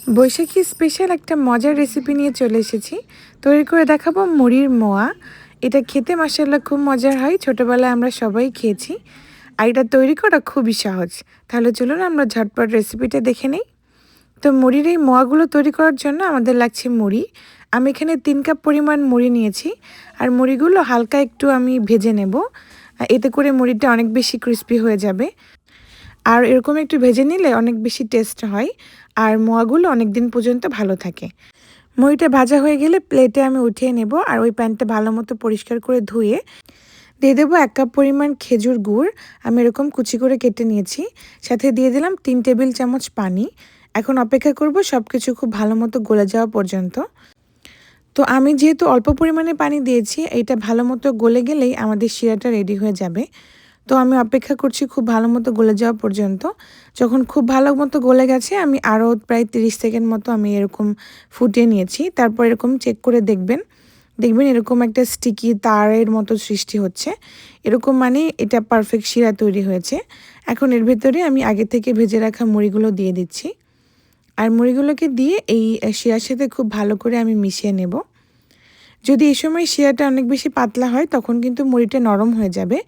বৈশাখী special একটা মজার recipe নিয়ে চলে এসেছি। তৈরি করে দেখাবো মুড়ির মোয়া। এটা খেতে মাশাআল্লাহ খুব মজার হয়। ছোটোবেলায় আমরা সবাই খেয়েছি। আর এটা তৈরি করা খুবই সহজ। তাহলে চলুন আমরা ঝটপট রেসিপিটা দেখে নিই। তো মুড়ির এই মোয়াগুলো তৈরি করার জন্য আমাদের লাগছে মুড়ি। আমি এখানে 3 কাপ পরিমাণ মুড়ি নিয়েছি। আর মুড়িগুলো হালকা একটু আমি ভেজে নেব। এতে করে মুড়িটা অনেক বেশি ক্রিস্পি হয়ে যাবে। আর এরকম একটু ভেজে নিলে অনেক বেশি টেস্ট হয়। আর মোয়াগুলো অনেক দিন পর্যন্ত ভালো থাকে। মুড়িটা ভাজা হয়ে গেলে প্লেটে আমি উঠিয়ে নেব। আর ওই প্যানটা ভালো মতো পরিষ্কার করে ধুয়ে দিয়ে দেবো 1 কাপ পরিমাণ খেজুর গুড়। আমি এরকম কুচি করে কেটে নিয়েছি। সাথে দিয়ে দিলাম 3 টেবিল চামচ পানি। এখন অপেক্ষা করব সব কিছু খুব ভালো মতো গলে যাওয়া পর্যন্ত। তো আমি যেহেতু অল্প পরিমাণে পানি দিয়েছি, এটা ভালো মতো গলে গেলেই আমাদের শিরাটা রেডি হয়ে যাবে। তো আমি অপেক্ষা করছি খুব ভালো মতো গলে যাওয়া পর্যন্ত। যখন খুব ভালো মতো গলে গেছে, আমি আরও প্রায় 30 সেকেন্ড মতো আমি এরকম ফুটিয়ে নিয়েছি। তারপর এরকম চেক করে দেখবেন এরকম একটা স্টিকি তারের মতো সৃষ্টি হচ্ছে। এরকম মানে এটা পারফেক্ট শিরা তৈরি হয়েছে। এখন এর ভেতরে আমি আগে থেকে ভেজে রাখা মুড়িগুলো দিয়ে দিচ্ছি। আর মুড়িগুলোকে দিয়ে এই শিরার সাথে খুব ভালো করে আমি মিশিয়ে নেব। যদি এই সময় শিরাটা অনেক বেশি পাতলা হয়, তখন কিন্তু মুড়িটা নরম হয়ে যাবে।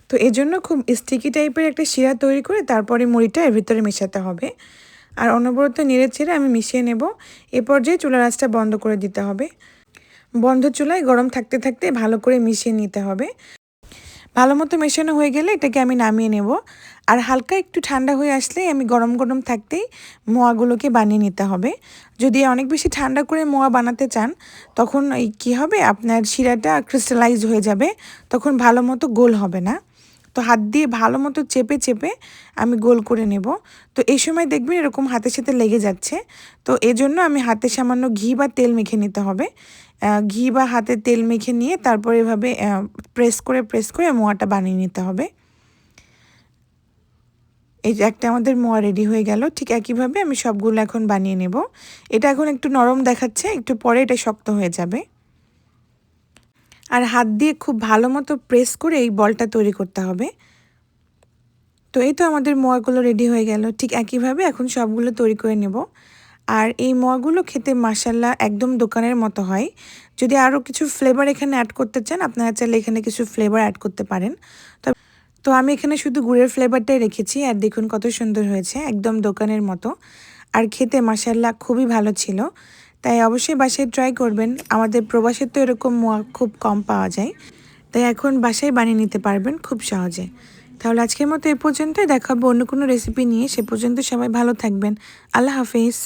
তো এজন্য খুব স্টিকি টাইপের একটা শিরা তৈরি করে তারপরে মুড়িটা এর ভিতরে মেশাতে হবে। আর অনবরত নেড়ে চেড়ে আমি মিশিয়ে নেব। এ পর্যায়ে চুলার আঁচটা বন্ধ করে দিতে হবে। বন্ধ চুলায় গরম থাকতে থাকতে ভালো করে মিশিয়ে নিতে হবে। ভালো মতো মেশানো হয়ে গেলে এটাকে আমি নামিয়ে নেব। আর হালকা একটু ঠান্ডা হয়ে আসলেই আমি গরম গরম থাকতেই মোয়াগুলোকে বানিয়ে নিতে হবে। যদি অনেক বেশি ঠান্ডা করে মোয়া বানাতে চান, তখন এই কী হবে, আপনার শিরাটা ক্রিস্টালাইজ হয়ে যাবে, তখন ভালো মতো গোল হবে না। তো হাত দিয়ে ভালো মতো চেপে চেপে আমি গোল করে নেব। তো এই সময় দেখবেন এরকম হাতের সাথে লেগে যাচ্ছে। তো এজন্য আমি হাতে সামান্য ঘি বা তেল মেখে নিতে হবে। ঘি বা হাতে তেল মেখে নিয়ে তারপর এভাবে প্রেস করে মোয়াটা বানিয়ে নিতে হবে। এই যে একটা আমাদের মোয়া রেডি হয়ে গেল। ঠিক একইভাবে আমি সবগুলো এখন বানিয়ে নেব। এটা এখন একটু নরম দেখাচ্ছে, একটু পরে এটা শক্ত হয়ে যাবে। আর হাত দিয়ে খুব ভালো মতো প্রেস করে এই বলটা তৈরি করতে হবে। তো এই তো আমাদের মোয়াগুলো রেডি হয়ে গেল। ঠিক একইভাবে এখন সবগুলো তৈরি করে নেব। আর এই মোয়াগুলো খেতে মাশাআল্লাহ একদম দোকানের মতো হয়। যদি আরও কিছু ফ্লেভার এখানে অ্যাড করতে চান, আপনারা চাইলে এখানে কিছু ফ্লেভার অ্যাড করতে পারেন। তো আমি এখানে শুধু গুড়ের ফ্লেভারটাই রেখেছি। আর দেখুন কত সুন্দর হয়েছে, একদম দোকানের মতো। আর খেতে মাশাআল্লাহ খুবই ভালো ছিল। তাই অবশ্যই বাসায় ট্রাই করবেন। আমাদের প্রবাসে তো এরকম মোয়া খুব কম পাওয়া যায়। তাই এখন বাসায় বানিয়ে নিতে পারবেন খুব সহজে। তাহলে আজকের মতো এ পর্যন্তই। দেখা হবে অন্য কোনো রেসিপি নিয়ে। সে পর্যন্ত সবাই ভালো থাকবেন। আল্লাহ হাফিজ।